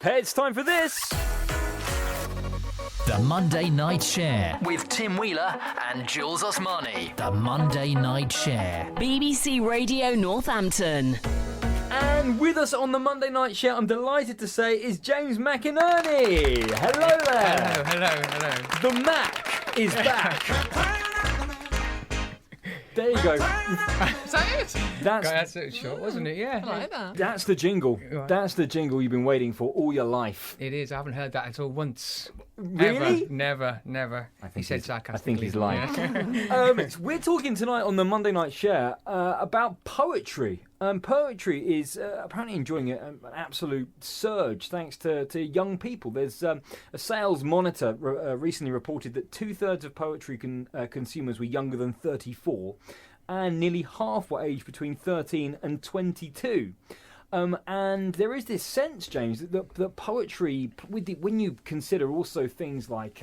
Hey, it's time for this. The Monday Night Share. With Tim Wheeler and Jules Osmany. The Monday Night Share. BBC Radio Northampton. And with us on the Monday Night Share, I'm delighted to say, is James McInerney. Hello there. Hello. The Mac is back. There you go. Is that it? That's That's short, wasn't it? Yeah. I like that. that's the jingle. Right. That's the jingle you've been waiting for all your life. It is. I haven't heard that at all once. Really? Ever. Never. He said sarcastically. I think he's lying. Yeah. We're talking tonight on the Monday Night Share about poetry. Poetry is apparently enjoying an absolute surge thanks to young people. There's a sales monitor recently reported that 2/3 of poetry consumers were younger than 34, and nearly half were aged between 13 and 22. And there is this sense, James, that poetry, when you consider also things like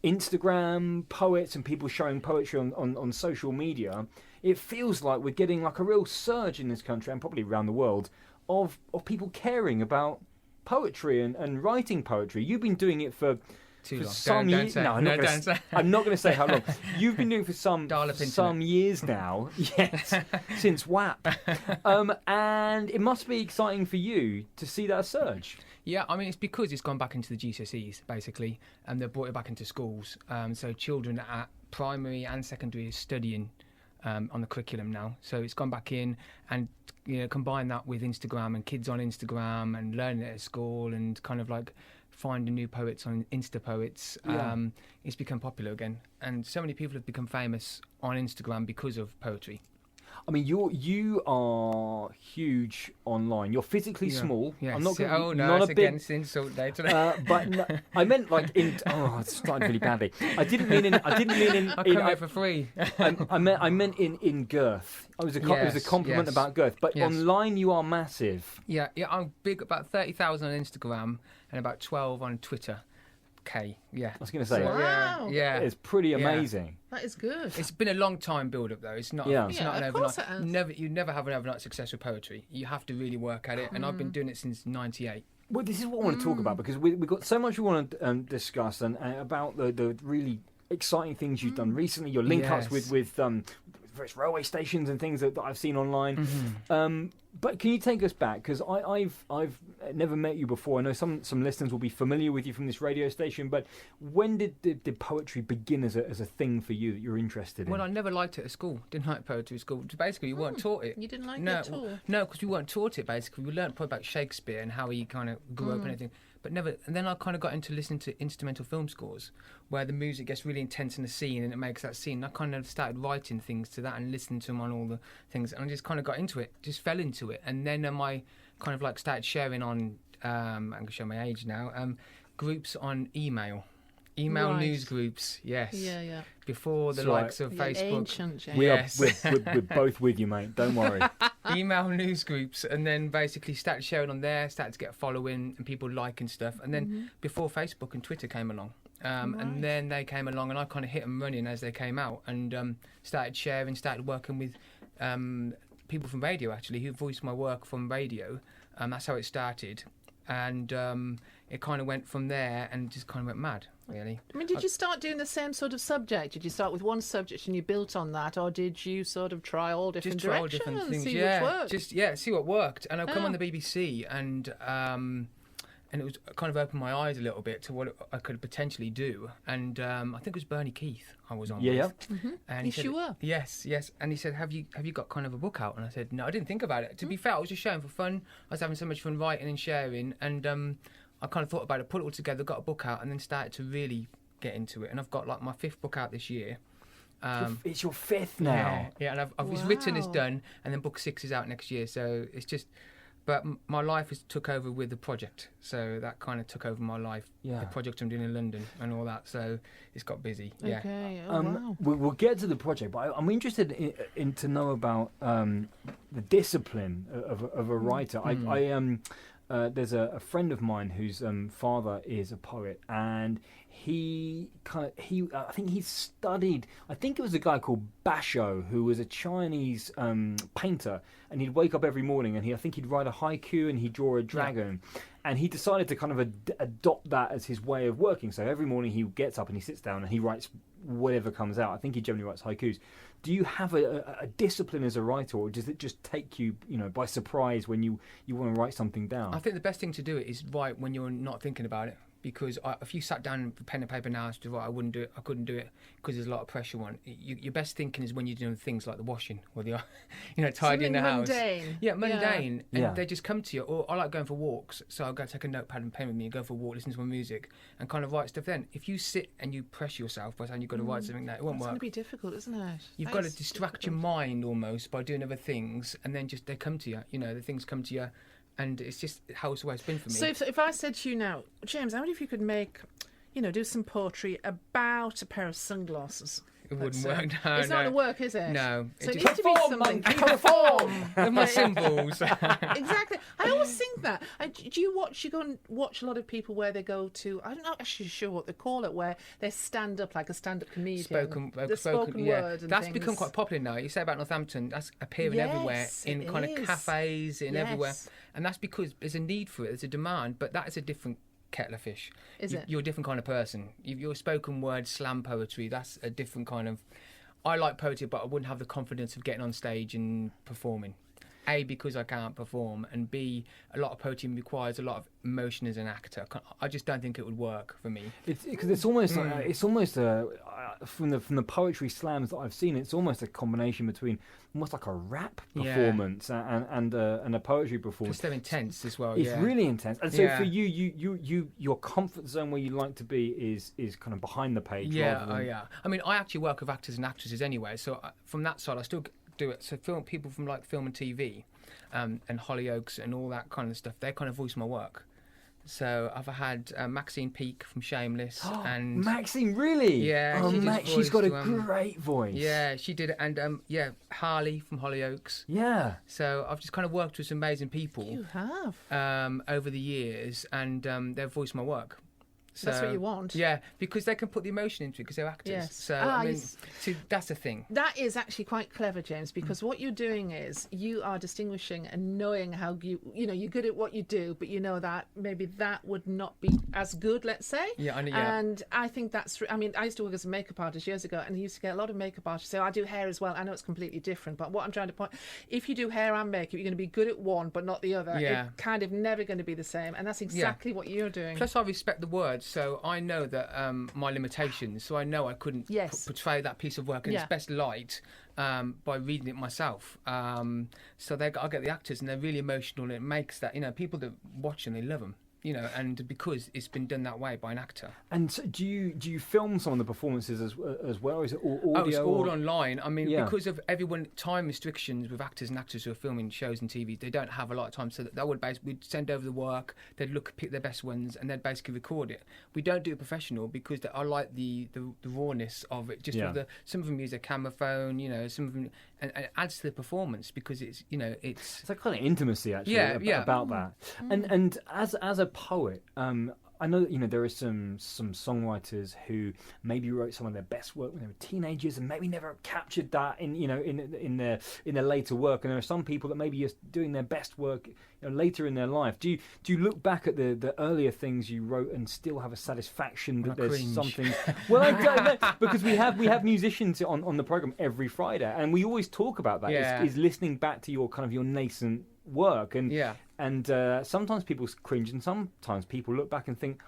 Instagram poets and people showing poetry on social media, it feels like we're getting like a real surge in this country and probably around the world of people caring about poetry and writing poetry. You've been doing it for Too long. some Don't years. say. No, I'm not going to say how long. You've been doing it for some years now. Yes, since WAP. And it must be exciting for you to see that surge. Yeah, I mean, it's because it's gone back into the GCSEs, basically, and they've brought it back into schools. So children at primary and secondary are studying on the curriculum now. So it's gone back in, and combine that with Instagram and kids on Instagram and learning it at school and kind of like finding new poets on Insta Poets. It's become popular again, and so many people have become famous on Instagram because of poetry. I mean, you are huge online. You're physically small. Yes. I'm not going. Oh no, not it's a big. against insult day today. But no, I meant like in. Oh, it's starting really badly. I didn't mean in. I come here for free. I meant in girth. It was a compliment yes. about girth. But Yes. online, you are massive. Yeah, I'm big. About 30,000 on Instagram and about 12 on Twitter. Yeah. I was going to say. Wow. Yeah. It's pretty Yeah. amazing. That is good. It's been a long time build up though. It's not. Yeah. It's Yeah, not an of overnight. course it has. You never have an overnight success with poetry. You have to really work at it, and I've been doing it since '98. Well, this is what I want to talk about because we've got so much we want to discuss and about the really exciting things you've done recently. Your link-ups Yes. with various railway stations and things that I've seen online. Mm-hmm. But can you take us back? Because I've never met you before. I know some listeners will be familiar with you from this radio station. But when did poetry begin as a thing for you that you're interested in? Well, I never liked it at school. Didn't like poetry at school. Basically, we weren't taught it. You didn't like no, it at all? No, because we weren't taught it. Basically, we learned probably about Shakespeare and how he kind of grew up and everything. But never. And then I kind of got into listening to instrumental film scores, where the music gets really intense in the scene and it makes that scene. And I kind of started writing things to that and listening to them on all the things, and I just kind of got into it, just fell into it. And then I kind of like started sharing on. I'm going to show my age now. Groups on email Right. news groups. Yes. Yeah. Before the So likes of Yeah, Facebook. ancient, James. Yes. we're both with you, mate. Don't worry. Email news groups, and then basically started sharing on there, started to get a following and people liking stuff. And then before Facebook and Twitter came along, and then they came along, and I kind of hit them running as they came out, and started sharing, started working with people from radio actually who voiced my work from radio. That's how it started, and it kind of went from there and just kind of went mad, really. I mean, did you start doing the same sort of subject? Did you start with one subject and you built on that, or did you sort of try all different Just try all directions different and things, see yeah. which worked? See what worked. And I've come on Oh. the BBC, and it was kind of opened my eyes a little bit to what I could potentially do. And I think it was Bernie Keith I was on Yeah, with. And he Yes, said, you were. Yes. And he said, "Have you got kind of a book out?" And I said, "No, I didn't think about it. To be fair, I was just sharing for fun. I was having so much fun writing and sharing, and I kind of thought about it, put it all together, got a book out, and then started to really get into it. And I've got like my 5th book out this year. It's your 5th now. Yeah, and I've it's written, is Wow. done, and then book 6 is out next year. So it's just, but my life has took over with the project. So that kind of took over my life. Yeah. The project I'm doing in London and all that. So it's got busy. Yeah. Okay. Oh, wow. We'll get to the project, but I'm interested in to know about the discipline of a writer. There's a friend of mine whose father is a poet, and I think he studied. I think it was a guy called Basho, who was a Chinese painter, and he'd wake up every morning and I think he'd write a haiku and he'd draw a dragon, And he decided to kind of adopt that as his way of working. So every morning he gets up and he sits down and he writes whatever comes out. I think he generally writes haikus. Do you have a discipline as a writer, or does it just take you, by surprise when you want to write something down? I think the best thing to do it is write when you're not thinking about it. Because if you sat down with pen and paper now to write, I wouldn't do it. I couldn't do it because there's a lot of pressure on. Your best thinking is when you're doing things like the washing or the, tidying the house. Mundane. Yeah, mundane. And Yeah. they just come to you. Or I like going for walks, so I'll go take a notepad and pen with me and go for a walk, listen to my music, and kind of write stuff. Then, if you sit and you pressure yourself by saying you've got to write something, it won't It's going work. to be difficult, isn't it? You've got to distract your mind almost by doing other things, and then just they come to you. The things come to you. And it's just how it's always been for me. So if I said to you now, James, I wonder if you could make, do some poetry about a pair of sunglasses. It wouldn't Let's say. work. No, It's not going to work, is it? No. So it just needs to be something. Perform. They're my symbols. Exactly. I always think that. Do you go and watch a lot of people where they go to, I'm not actually sure what they call it, where they stand up like a stand-up comedian. Spoken word and that's things. become quite popular now. You say about Northampton, that's appearing Yes, everywhere in it kind of is. cafes, in Yes. everywhere. And that's because there's a need for it, there's a demand, but that is a different kettle of fish. Is it? You're a different kind of person. You're spoken word, slam poetry, that's a different kind of... I like poetry, but I wouldn't have the confidence of getting on stage and performing. A, because I can't perform, and B, a lot of poetry requires a lot of emotion as an actor. I just don't think it would work for me. It's almost from the poetry slams that I've seen, it's almost a combination between almost like a rap performance and a poetry performance. Because they're intense as well. It's really intense, and so Yeah. for you, your comfort zone where you like to be is kind of behind the page. Yeah, rather than... I mean, I actually work with actors and actresses anyway, so from that side, I still do it. So people from like film and TV, and Hollyoaks and all that kind of stuff, they kind of voice my work. So I've had Maxine Peake from Shameless, and Maxine, really? Yeah, she's got a great voice. Yeah, she did it, and Harley from Hollyoaks. Yeah. So I've just kind of worked with some amazing people. You have. Over the years, and they've voiced my work. So, That's what you want. Yeah, because they can put the emotion into it because they're actors. Yes. So Yes. see, that's the thing. That is actually quite clever, James, because what you're doing is you are distinguishing and knowing how you're good at what you do, but you know that maybe that would not be as good, let's say. Yeah, I know. Yeah. And I think that's. I mean, I used to work as a makeup artist years ago, and I used to get a lot of makeup artists say, "I do hair as well." I know it's completely different, but what I'm trying to point, if you do hair and makeup, you're going to be good at one, but not the other. Yeah. It's kind of never going to be the same, and that's exactly what you're doing. Plus, I respect the words, so I know that my limitations, so I know I couldn't portray that piece of work in its best light by reading it myself. So I get the actors, and they're really emotional, and it makes that, people that watch them, they love them. And because it's been done that way by an actor. And so do you film some of the performances as well? Or is it all audio? Oh, it's all online. I mean, Yeah. because of time restrictions with actors and actors who are filming shows and TV, they don't have a lot of time. So we'd send over the work, they'd pick their best ones, and they'd basically record it. We don't do it professional because I like the rawness of it. Just with some of them use a camera phone, some of them, and it adds to the performance because it's It's like kind of intimacy actually. Yeah, about that. And as a poet, I know that there are some songwriters who maybe wrote some of their best work when they were teenagers and maybe never captured that in their later work. And there are some people that maybe are doing their best work later in their life. Do you look back at the earlier things you wrote and still have a satisfaction that there's cringe. something? Well, I don't know, because we have musicians on the program every Friday, and we always talk about that. Yeah. Is listening back to your nascent work, and sometimes people cringe, and sometimes people look back and think,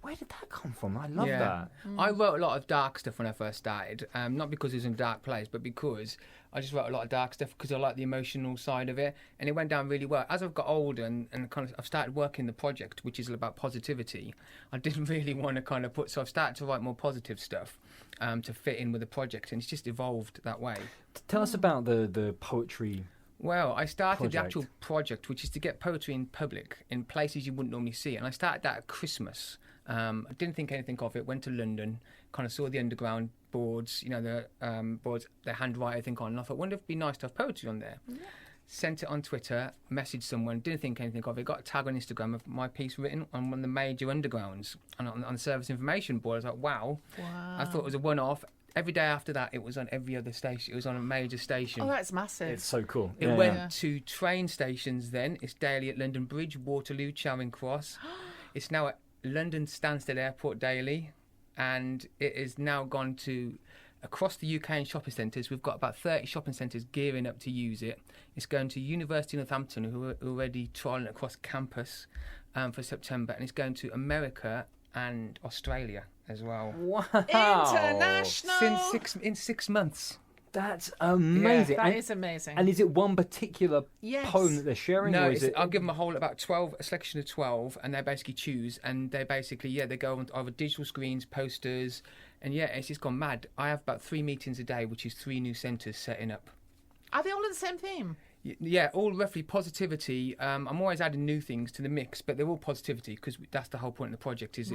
where did that come from? I love that. I wrote a lot of dark stuff when I first started, not because it was in a dark place, but because I just wrote a lot of dark stuff because I like the emotional side of it, and it went down really well. As I've got older and I've started working the project, which is about positivity, I didn't really want to so I've started to write more positive stuff to fit in with the project, and it's just evolved that way. Tell us about the poetry. Well, I started the Project. actual project, which is to get poetry in public, in places you wouldn't normally see it. And I started that at Christmas. I didn't think anything of it, went to London, kind of saw the underground boards, the boards, they handwrite everything on, and I thought, wonder if it'd be nice to have poetry on there. Yeah. Sent it on Twitter, messaged someone, didn't think anything of it, got a tag on Instagram of my piece written on one of the major undergrounds and on the service information board. I was like, wow. I thought it was a one-off. every day after that, it was on every other station. It was on a major station. Oh, that's massive. It's so cool. It went to train stations then. It's daily at London Bridge, Waterloo, Charing Cross. It's now at London Stansted Airport daily. And it has now gone to across the UK and shopping centres. We've got about 30 shopping centres gearing up to use it. It's going to University of Northampton, who are already trialling it across campus for September. And it's going to America and Australia as well. Wow. International. In 6 months. That's amazing. That is amazing. And is it one particular Yes. poem that they're sharing? No, or is it... I'll give them a selection of 12, and they basically choose, and they basically, they go on either digital screens, posters, and it's just gone mad. I have about 3 meetings a day, which is 3 new centres setting up. Are they all in the same theme? Yeah, all roughly positivity. I'm always adding new things to the mix, but they're all positivity because that's the whole point of the project. Is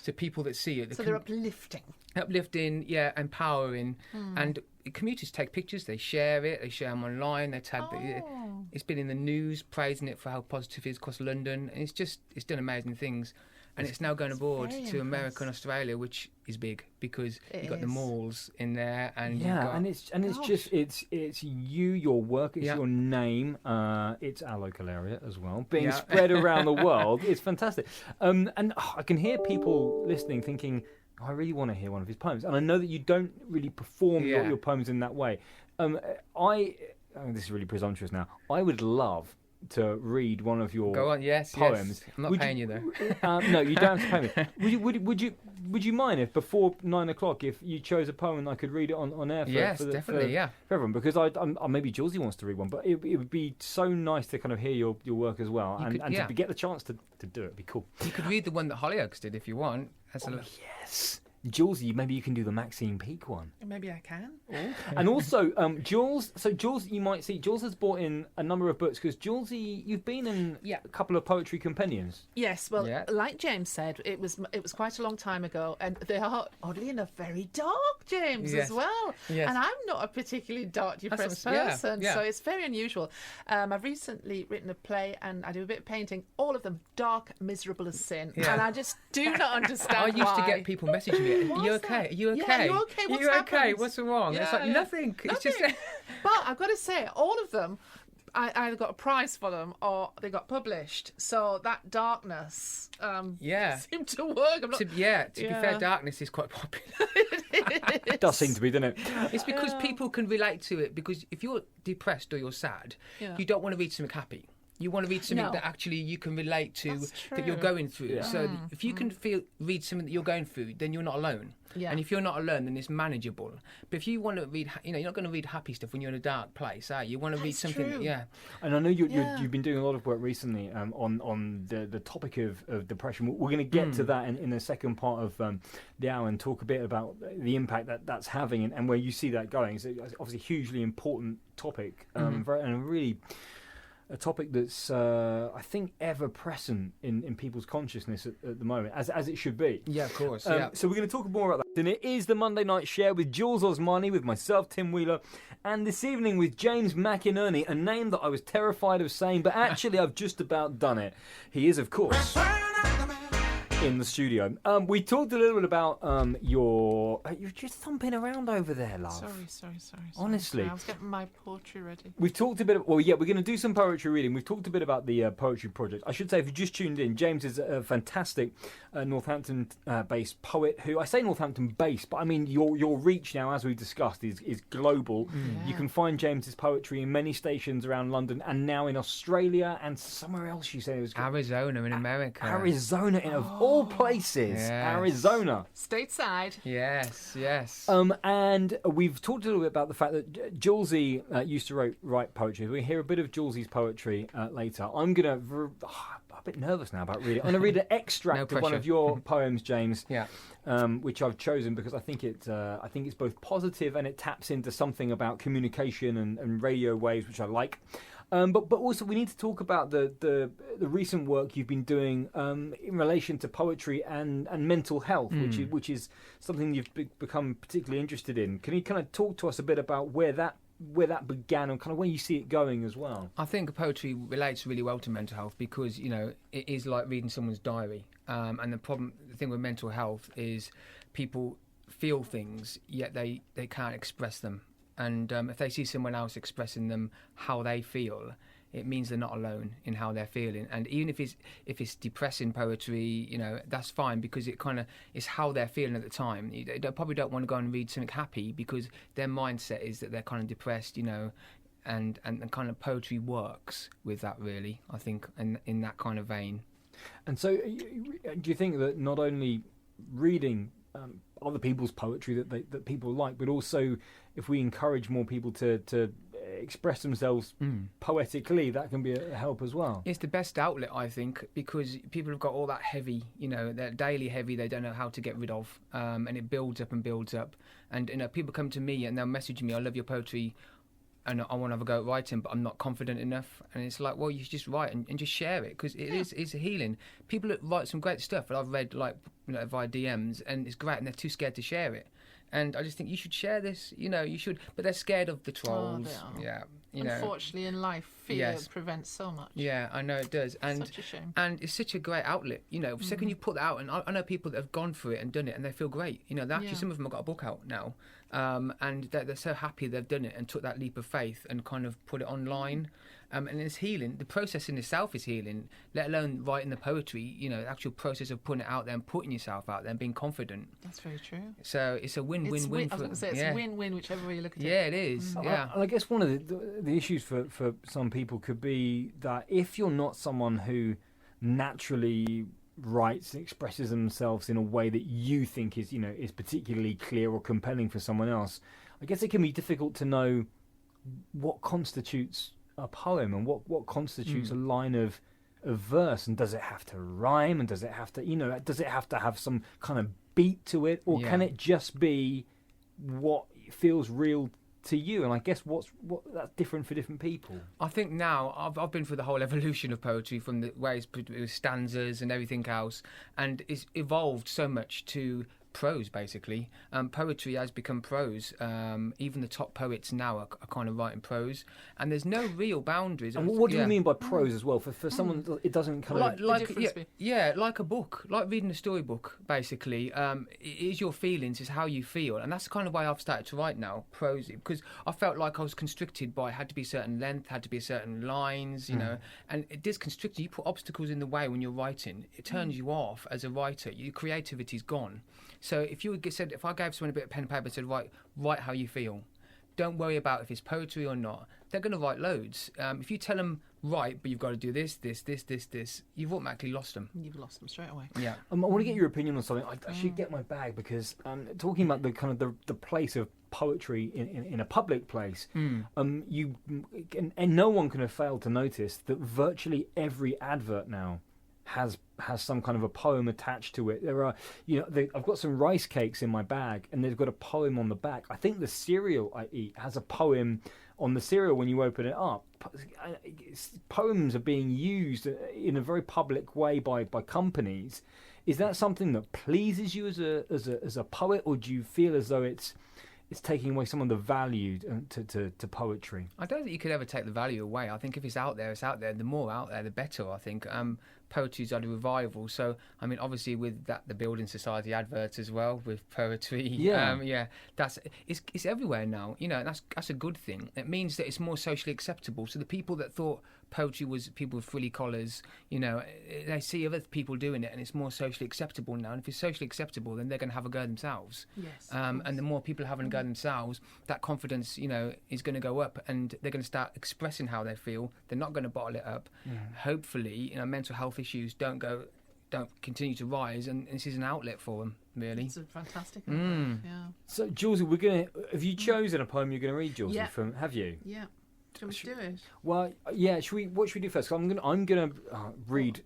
to people that see it. So they're uplifting. Uplifting, empowering, and commuters take pictures. They share it. They share them online. They tag. It's been in the news praising it for how positive it is across London, and it's done amazing things. And it's now going abroad to America and Australia, which is big because you've got the malls in there, and it's you, your work, it's your name, it's our local area as well, being spread around the world. It's fantastic, and I can hear people listening thinking, I really want to hear one of his poems, and I know that you don't really perform your poems in that way. This is really presumptuous now. I would love to read one of your poems. Yes. I'm not paying you though. No, you don't have to pay me. Would you mind if before 9 o'clock, if you chose a poem, I could read it on air? For everyone, because maybe Jules wants to read one, but it would be so nice to kind of hear your work as well, and to get the chance to do it. It'd be cool. You could read the one that Hollyoaks did if you want. Yes. Jules, maybe you can do the Maxine Peake one. Maybe I can. And also, Jules. So Jules, you might see, Jules has brought in a number of books because Jules, you've been in a couple of poetry compendiums. Yes, well, like James said, it was quite a long time ago, and they are oddly enough very dark, James, as well. Yes. And I'm not a particularly dark, depressed person, so it's very unusual. I've recently written a play, and I do a bit of painting. All of them dark, miserable as sin, and I just do not understand. I used to get people messaging me. Are you okay? Are you okay? Yeah, you okay? What's happened? What's wrong? It's like nothing. It's just. But I've got to say, all of them, I either got a prize for them or they got published. So that darkness seemed to work. To be fair, darkness is quite popular. It does seem to be, doesn't it? It's because people can relate to it. Because if you're depressed or you're sad, you don't want to read something happy. You want to read something that actually you can relate to, that you're going through. Yeah. So if you can read something that you're going through, then you're not alone. Yeah. And if you're not alone, then it's manageable. But if you want to read, you're not going to read happy stuff when you're in a dark place, are you? You want to read something, And I know you've been doing a lot of work recently on the topic of depression. We're going to get to that in the second part of the hour and talk a bit about the impact that's having and where you see that going. It's obviously a hugely important topic, and really a topic that's, I think, ever present in people's consciousness at the moment, as it should be. Yeah, of course. So we're going to talk more about that. And it is the Monday Night Share with Jules Osmany, with myself, Tim Wheeler, and this evening with James McInerney, a name that I was terrified of saying, but actually I've just about done it. He is, of course, in the studio. We talked a little bit about you're just thumping around over there, love. Sorry. Honestly. I was getting my poetry ready. We've talked a bit, we're going to do some poetry reading. We've talked a bit about the poetry project. I should say, if you just tuned in, James is a fantastic Northampton-based poet who, I say Northampton-based, but I mean your reach now, as we've discussed, is global. You can find James's poetry in many stations around London and now in Australia and somewhere else you said it was... Arizona in America. Arizona of all places. Yes. Arizona. Stateside. Yes. And we've talked a little bit about the fact that Julesy used to write poetry. We'll hear a bit of Julesy's poetry later. I'm going to... I'm a bit nervous now about reading. I'm going to read an extract of one of your poems, James, which I've chosen because I think it's both positive and it taps into something about communication and radio waves, which I like. But also we need to talk about the recent work you've been doing in relation to poetry and mental health, which is something you've become particularly interested in. Can you kind of talk to us a bit about where that began and kind of where you see it going as well? I think poetry relates really well to mental health because it is like reading someone's diary. And the thing with mental health is people feel things, yet they can't express them. And if they see someone else expressing them how they feel, it means they're not alone in how they're feeling. And even if it's depressing poetry, that's fine, because it kind of is how they're feeling at the time. They probably don't want to go and read something happy because their mindset is that they're kind of depressed, and kind of poetry works with that, really, I think, in that kind of vein. And so do you think that not only reading other people's poetry that people like, but also if we encourage more people to express themselves poetically, that can be a help as well? It's the best outlet, I think, because people have got all that heavy, that daily heavy they don't know how to get rid of, and it builds up and builds up. And people come to me and they'll message me, I love your poetry and I want to have a go at writing, but I'm not confident enough. And it's like, well, you should just write and just share it, because it's healing. People that write some great stuff that I've read, via DMs, and it's great, and they're too scared to share it. And I just think you should share this, you should, but they're scared of the trolls. Oh, they are. Yeah, unfortunately, in life, fear prevents so much. Yeah, I know it does. And such a shame. And it's such a great outlet. The second you put that out, and I know people that have gone through it and done it, and they feel great. Some of them have got a book out now, and they're so happy they've done it and took that leap of faith and kind of put it online. And it's healing. The process in itself is healing, let alone writing the poetry, the actual process of putting it out there and putting yourself out there and being confident. That's very true. So it's a win-win-win. I was going to say, it's win-win whichever way you look at it. Yeah, it is. Yeah. And I guess one of the issues for some people could be that if you're not someone who naturally writes and expresses themselves in a way that you think is particularly clear or compelling for someone else, I guess it can be difficult to know what constitutes a poem and what constitutes a line of verse, and does it have to rhyme, and does it have to have some kind of beat to it, or can it just be what feels real to you? And I guess what that's different for different people. I think now I've been through the whole evolution of poetry from the ways with stanzas and everything else, and it's evolved so much to prose, basically. Poetry has become prose. Even the top poets now are kind of writing prose, and there's no real boundaries. And what do you mean by prose as well? For someone, it doesn't kind of like a book, like reading a storybook. Basically, it is your feelings, is how you feel, and that's the kind of way I've started to write now, prose, because I felt like I was constricted by, it had to be a certain length, had to be a certain lines, and it is constricted. You put obstacles in the way when you're writing, it turns you off as a writer. Your creativity's gone. So if I gave someone a bit of pen and paper and said, write how you feel, don't worry about if it's poetry or not, they're going to write loads. If you tell them, write, but you've got to do this, you've automatically lost them. You've lost them straight away. Yeah. I want to get your opinion on something. I should get my bag, because talking about the kind of the place of poetry in a public place, and no one can have failed to notice that virtually every advert now has some kind of a poem attached to it. There are, I've got some rice cakes in my bag, and they've got a poem on the back. I think the cereal I eat has a poem on the cereal when you open it up. Poems are being used in a very public way by companies. Is that something that pleases you as a poet, or do you feel as though it's taking away some of the value to poetry? I don't think you could ever take the value away. I think if it's out there, it's out there. The more out there, the better, I think. Poetry's had a revival. So, I mean, obviously with that, the Building Society adverts as well, with poetry. It's everywhere now. That's a good thing. It means that it's more socially acceptable. So the people that thought poetry was people with frilly collars, they see other people doing it, and it's more socially acceptable now. And if it's socially acceptable, then they're going to have a go themselves. Yes. And the more people having a go themselves, that confidence, is going to go up, and they're going to start expressing how they feel. They're not going to bottle it up. Hopefully, mental health issues don't continue to rise, and this is an outlet for them, really. It's a fantastic outlet. Yeah. So, Jules, have you chosen a poem you're going to read, Jules? Yeah. Have you? Yeah. Do you want me to do it? Well, yeah. What should we do first? 'Cause I'm gonna read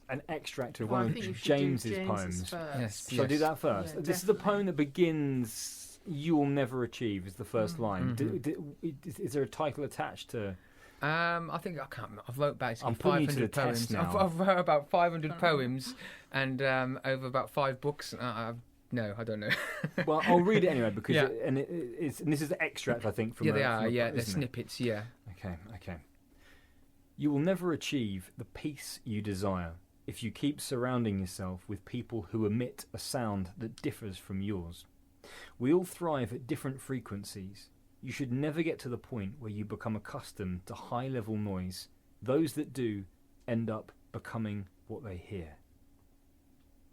an extract of one of James's poems. Yes. Shall I do that first? Yeah, this is the poem that begins, "You will never achieve," is the first line. Is there a title attached to? I think I can't. I've wrote basically 500 poems. Now. I've wrote about 500 poems, and over about 5 books. No, I don't know. Well, I'll read it anyway, because and this is the extract, I think, from. Yeah, they are. They're snippets. Yeah. Okay. You will never achieve the peace you desire if you keep surrounding yourself with people who emit a sound that differs from yours. We all thrive at different frequencies. You should never get to the point where you become accustomed to high-level noise. Those that do end up becoming what they hear.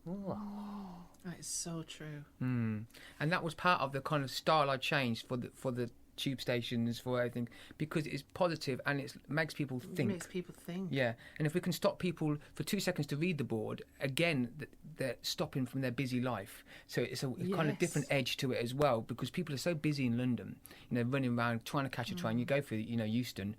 Oh, that is so true. And that was part of the kind of style I changed for the tube stations, for everything, because it's positive and it makes people think. It makes people think. Yeah, and if we can stop people for 2 seconds to read the board, again, they're stopping from their busy life. So it's a kind of different edge to it as well, because people are so busy in London, running around trying to catch a train. You go through, Euston,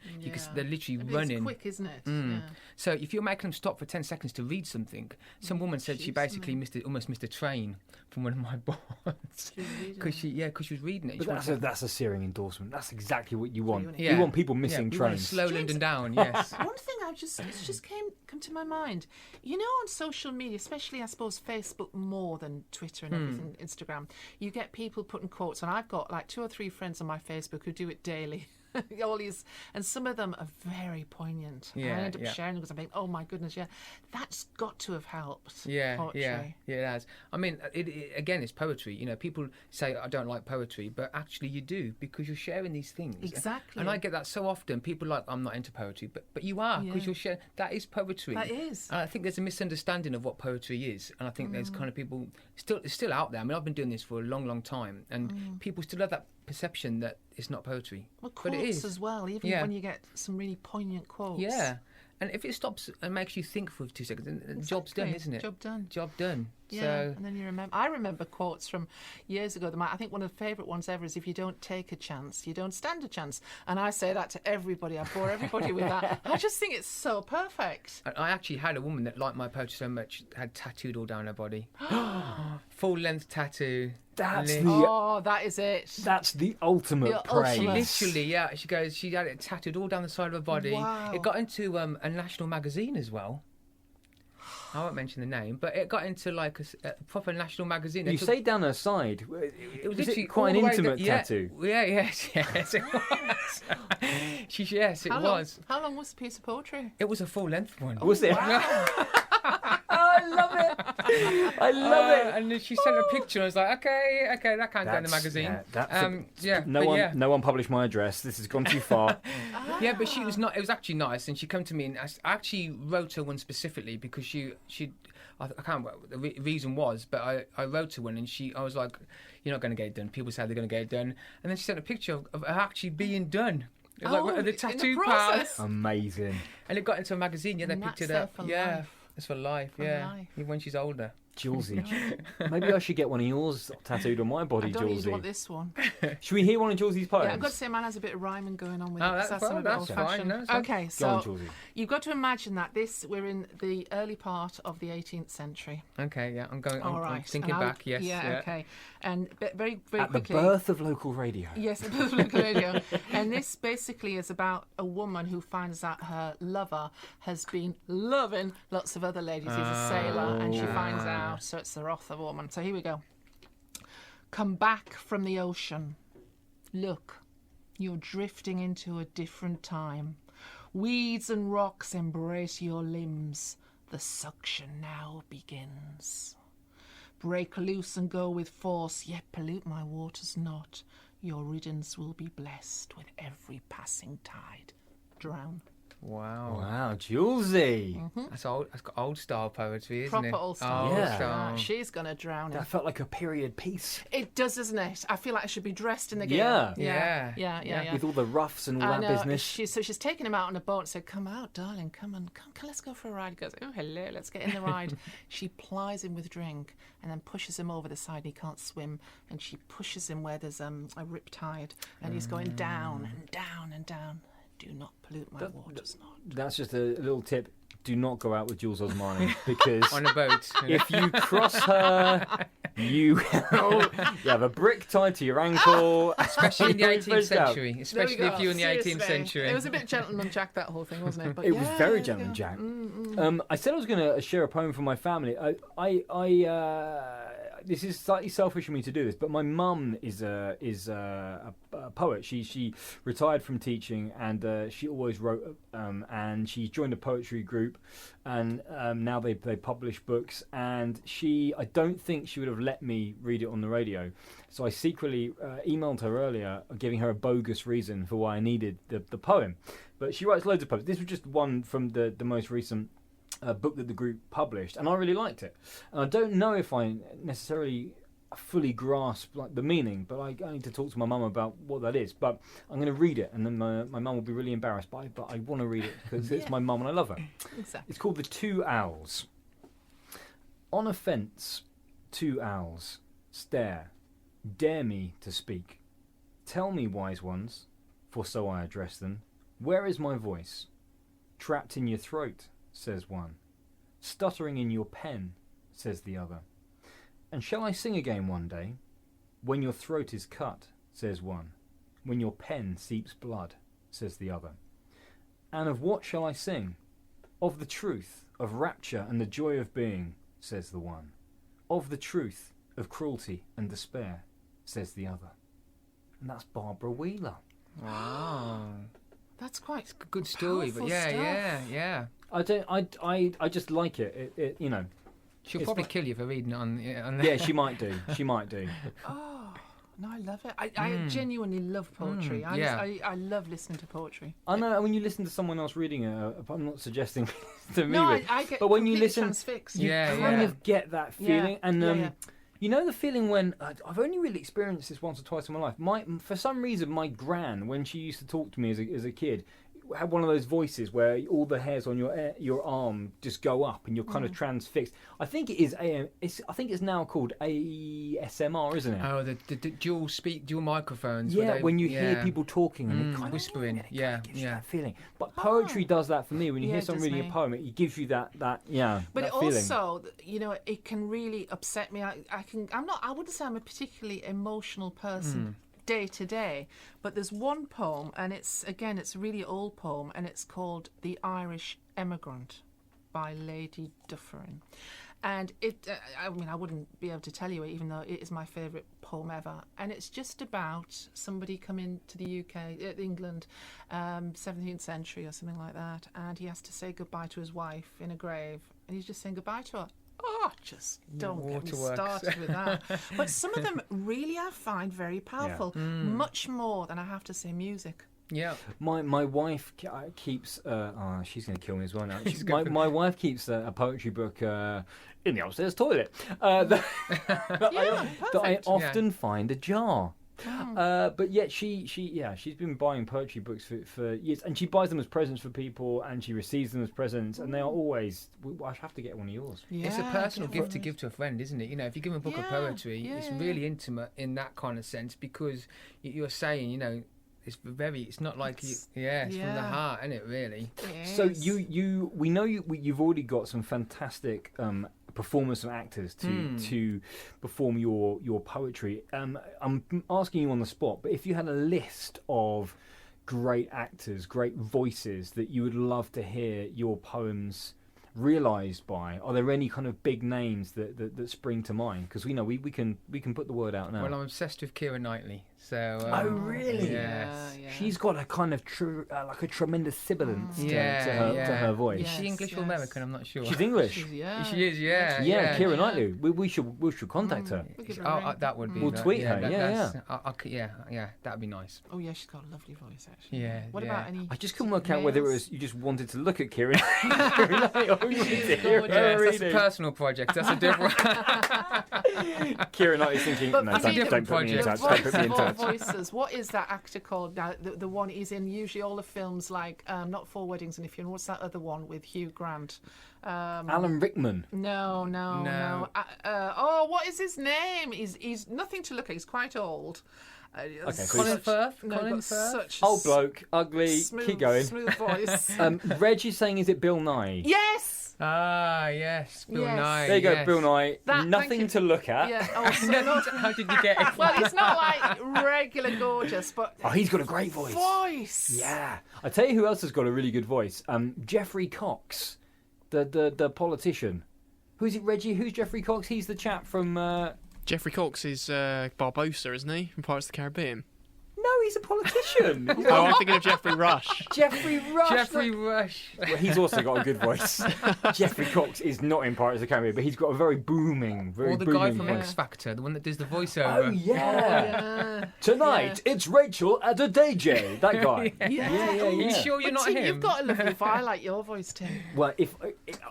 they're literally running. It's quick, isn't it? Yeah. So if you're making them stop for 10 seconds to read something, some woman said she basically almost missed a train from one of my boards because she was reading it. But that's a searing endorsement. That's exactly what you want. Yeah. You want people missing we trains. Want to slow London down. Yes. One thing it's just come to my mind. On social media, especially I suppose Facebook more than Twitter and everything, Instagram, you get people putting quotes, and I've got like 2 or 3 friends on my Facebook who do it daily. All these, and some of them are very poignant. Yeah, and I end up sharing them because I'm thinking, oh my goodness, that's got to have helped. Poetry. Yeah, it has. I mean, again, it's poetry. People say I don't like poetry, but actually you do, because you're sharing these things. Exactly. And I get that so often. People are like, I'm not into poetry, but you are, because you're sharing. That is poetry. That is. And I think there's a misunderstanding of what poetry is, and I think there's kind of people it's still out there. I mean, I've been doing this for a long, long time, and people still have that perception that it's not poetry. Well, quotes but it is as well, even when you get some really poignant quotes. Yeah. And if it stops and makes you think for 2 seconds, then job's done, isn't it? Job done. Job done. Yeah, So, and then you remember. I remember quotes from years ago. I think one of the favourite ones ever is, "If you don't take a chance, you don't stand a chance." And I say that to everybody. I bore everybody with that. I just think it's so perfect. I actually had a woman that liked my poetry so much, had tattooed all down her body. Full length tattoo. That is it. That's the ultimate praise. Literally, she had it tattooed all down the side of her body. Wow. It got into a national magazine as well. I won't mention the name, but it got into like a proper national magazine. You say down her side. It was literally quite an intimate tattoo. Yes, it was. Yes, it was. How long was the piece of poetry? It was a full length one. Was it? I love it. I love it. And then she sent a picture. I was like, okay, that can't go in the magazine. No one published my address. This has gone too far. Yeah, but she was not. It was actually nice, and she came to me, and I actually wrote her one specifically because she. I can't remember what the reason was, but I wrote her one, and I was like, "You're not going to get it done." People say they're going to get it done, and then she sent a picture of her actually being done. It was like the tattoo part. Amazing. And it got into a magazine. Yeah, they picked it up. Life. It's for life. Even when she's older. Julesy. Maybe I should get one of yours tattooed on my body, I don't Julesy. even want this one. Should we hear one of Julesy's poems? Yeah, I've got to say mine has a bit of rhyming going on with it. That's fine. No, okay, so Julesy. You've got to imagine that we're in the early part of the 18th century. Okay, yeah, I'm right. thinking back, yes. Yeah, okay. And very, very At quickly... the birth of local radio. Yes, the birth of local radio. And this basically is about a woman who finds out her lover has been loving lots of other ladies. He's a sailor, and she finds out, so it's the wrath of a woman. So here we go. Come back from the ocean. Look, you're drifting into a different time. Weeds and rocks embrace your limbs. The suction now begins. Break loose and go with force, yet pollute my waters not. Your riddance will be blessed with every passing tide. Drown. Wow, Julesy. That's old style poetry, isn't it? Proper old style. Yeah. She's gonna drown him. That felt like a period piece. It does, doesn't it? I feel like I should be dressed in the gear. Yeah. With all the ruffs and all that business. She's taken him out on a boat and said, "Come out, darling, come, let's go for a ride." He goes, "Oh, hello, let's get in the ride." She plies him with drink and then pushes him over the side. He can't swim, and she pushes him where there's a rip tide, and he's going down and down and down. Do not pollute my waters not. That's just a little tip. Do not go out with Jules Osmany, because on a boat. If you cross her, you have a brick tied to your ankle. Especially in the 18th century. Especially if you're in the Seriously. 18th century. It was a bit Gentleman Jack, that whole thing, wasn't it? But it was very Gentleman Jack. I said I was going to share a poem from my family. I this is slightly selfish of me to do this, but my mum is a poet. She retired from teaching, and she always wrote. And she joined a poetry group, and now they publish books. And I don't think she would have let me read it on the radio. So I secretly emailed her earlier, giving her a bogus reason for why I needed the poem. But she writes loads of poems. This was just one from the most recent book that the group published, and I really liked it. And I don't know if I necessarily fully grasp the meaning, but I need to talk to my mum about what that is. But I'm going to read it, and then my mum will be really embarrassed. But I want to read it because it's my mum and I love her. Exactly. It's called The Two Owls. On a fence, two owls stare, dare me to speak. Tell me, wise ones, for so I address them, where is my voice? Trapped in your throat, says one. Stuttering in your pen, says the other. And shall I sing again one day? When your throat is cut, says one. When your pen seeps blood, says the other. And of what shall I sing? Of the truth, of rapture and the joy of being, says the one. Of the truth, of cruelty and despair, says the other. And that's Barbara Wheeler. Wow. That's quite a good story, but yeah. I just like it. It you know. She'll probably kill you for reading it on Yeah, she might do. Oh, no, I love it. I genuinely love poetry. I love listening to poetry. I know when you listen to someone else reading it, I'm not suggesting to me. No, I get but when you listen, transfixed. you kind of get that feeling. And you know the feeling when I've only really experienced this once or twice in my life. For some reason, my gran, when she used to talk to me as a kid, had one of those voices where all the hairs on your arm just go up and you're kind of transfixed. I think it is I think it's now called ASMR, isn't it? Oh, the dual microphones. Yeah, when you hear people talking and it kind of whispering. gives you that feeling. But poetry does that for me. When you hear someone reading a poem, it gives you that But that it feeling. also, it can really upset me. I wouldn't say I'm a particularly emotional person. Day to day, but there's one poem, and it's a really old poem, and it's called "The Irish Emigrant" by Lady Dufferin, and I wouldn't be able to tell you it, even though it is my favourite poem ever, and it's just about somebody coming to the UK, England, 17th century or something like that, and he has to say goodbye to his wife in a grave, and he's just saying goodbye to her. Oh, just don't get me started with that. But some of them really I find very powerful, much more than I have to say music. Yeah. My wife keeps... she's going to kill me as well now. My wife keeps a poetry book in the upstairs toilet that I often find ajar. But yet she's been buying poetry books for years, and she buys them as presents for people, and she receives them as presents, and they are always. I have to get one of yours. Yeah, it's a personal gift to give to a friend, isn't it? If you give them a book of poetry, it's really intimate in that kind of sense, because you're saying, it's not like it's from the heart, isn't it? Really. So we know you've already got some fantastic performers and actors to perform your poetry. I'm asking you on the spot, but if you had a list of great actors, great voices that you would love to hear your poems realised by, are there any kind of big names that spring to mind? Because we know we can put the word out now. Well, I'm obsessed with Keira Knightley. So, oh really? Yes. Yeah. She's got a kind of like a tremendous sibilance to her voice. Is she English or American? I'm not sure. She's English. She is. Yeah. Keira Knightley. We should contact her. That would be. We'll tweet her. That'd be nice. Oh yeah, she's got a lovely voice actually. Yeah. What about any? I just couldn't work out whether it was you just wanted to look at Keira That's a personal project. That's a different. Keira Knightley's thinking, no, don't put me in touch. Don't put me in touch. Voices. What is that actor called now? The one he's in usually all the films like not Four Weddings and a Funeral. What's that other one with Hugh Grant? Alan Rickman. No. What is his name? He's nothing to look at. He's quite old. Colin Firth. Old bloke, ugly. Keep going. Smooth voice. Reg is saying, is it Bill Nye? Yes. Yes, Bill Nye. There you go, Bill Nye. Nothing to look at. Yeah. How did you get it? Well, he's not like regular gorgeous, but he's got a great voice. Yeah. I tell you who else has got a really good voice. Geoffrey Cox, the politician. Who's it, Reggie? Who's Geoffrey Cox? He's the chap from Jeffrey Cox is Barbossa, isn't he, from Pirates of the Caribbean? No, he's a politician. Oh, I'm thinking of Jeffrey Rush. Jeffrey Rush. Well, he's also got a good voice. Jeffrey Cox is not in Pirates of the Caribbean, but he's got a very booming, Or the guy from voice. X Factor, the one that does the voiceover. Oh, yeah. Tonight, it's Rachel at a DJ. That guy. Yeah. Are you sure you're But not Tim, him? You've got a lovely voice. I like your voice, Tim. Well,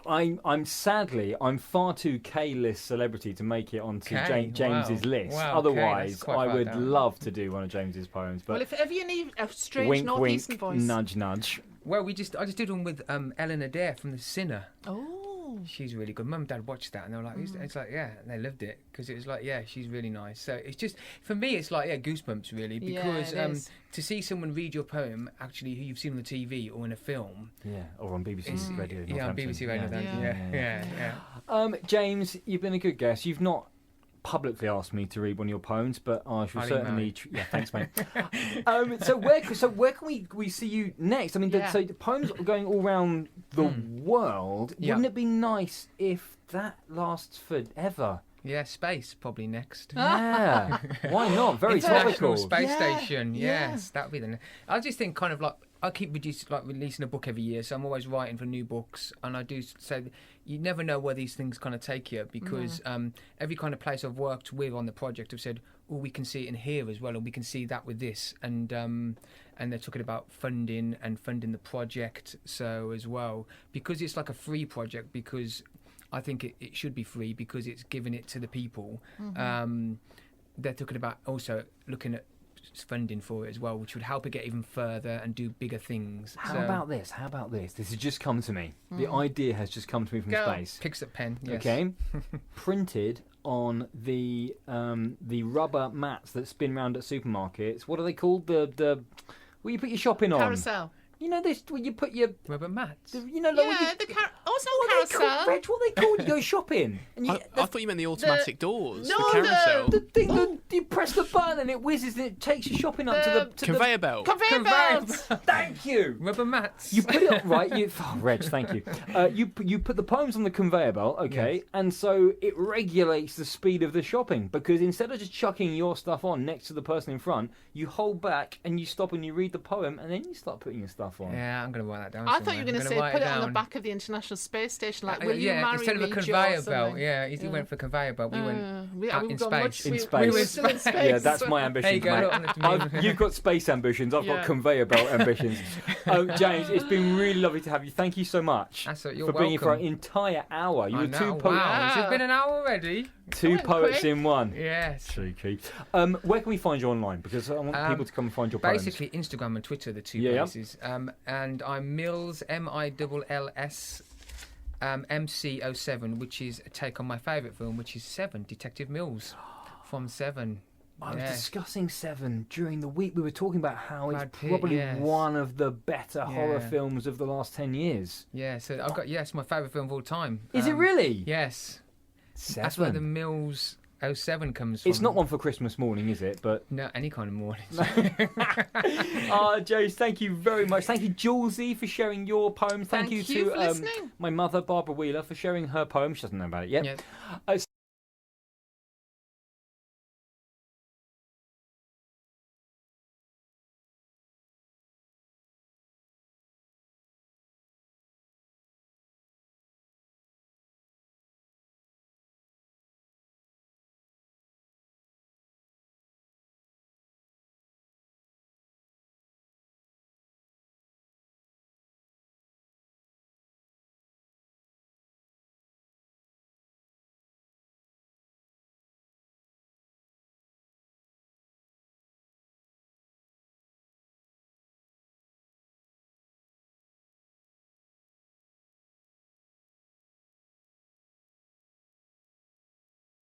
I'm sadly far too K-list celebrity to make it onto James's list. Wow, Otherwise, K, I would down. love to do one of James's poems. But Well, if ever you need a strange wink, northeastern wink, voice. nudge, nudge. Well, I just did one with Ellen Adair from The Sinner. Oh. She's really good. Mum and Dad watched that and they were like, it's like, yeah, and they loved it because it was like, yeah, she's really nice. So it's just, for me, it's like, goosebumps really, because it is. to see someone read your poem actually who you've seen on the TV or in a film. Yeah, or on BBC Radio. Yeah, on BBC Radio. Yeah. James, you've been a good guest. You've not publicly asked me to read one of your poems, but I shall certainly. Yeah, thanks, mate. So where can we see you next? I mean, so the poems are going all around the world. Wouldn't it be nice if that lasts forever? Yeah, space probably next. Yeah, why not? Very International topical. Space Station. Yes, that'd be the. I just think kind of like I keep releasing a book every year, so I'm always writing for new books, and I do say that you never know where these things kind of take you because every kind of place I've worked with on the project have said, oh, we can see it in here as well, and we can see that with this, and they're talking about funding the project so as well because it's like a free project because I think it should be free because it's giving it to the people. They're talking about also looking at funding for it as well, which would help it get even further and do bigger things. How about this? This has just come to me. The idea has just come to me from space. Picks up pen. Yes. Okay, printed on the rubber mats that spin round at supermarkets. What are they called? The where you put your shopping on? Carousel. You know this where you put your rubber mats. It's not carousel. Reg, what are they called? You go shopping. And I thought you meant the automatic doors. No, the carousel. the thing that you press the button and it whizzes and it takes your shopping up to the Conveyor belt. Conveyor belt. Thank you. Rubber mats. You put it up right. Reg, thank you. You put the poems on the conveyor belt, okay, and so it regulates the speed of the shopping because instead of just chucking your stuff on next to the person in front, you hold back and you stop and you read the poem and then you start putting your stuff on. Yeah, I'm going to write that down. I thought you were going to say put it on the back of the International Space Station, like will you marry instead me, of a Joe, conveyor or belt. something. Yeah, he went for a conveyor belt. We went in space. In space. We were still in space. Yeah, that's my ambition. You've got space ambitions. I've got conveyor belt ambitions. James, it's been really lovely to have you. Thank you so much for being here for an entire hour. You were two poets. Wow, it's been an hour already. Two poets in one. Yes. Cheeky. Where can we find you online? Because I want people to come and find your poems. Basically, Instagram and Twitter are the two places. And I'm Mills, MILLS, MC07, which is a take on my favourite film, which is Seven, Detective Mills from Seven. I was discussing Seven during the week. We were talking about how it's probably one of the better horror films of the last 10 years. Yeah, so I've got, it's my favourite film of all time. Is it really? Yes. Seven. That's where the Mills 07 comes from. It's not one for Christmas morning, is it? But no, any kind of morning. James, thank you very much. Thank you, Julesy, for sharing your poem. Thank you to for listening. my mother, Barbara Wheeler, for sharing her poem. She doesn't know about it yet.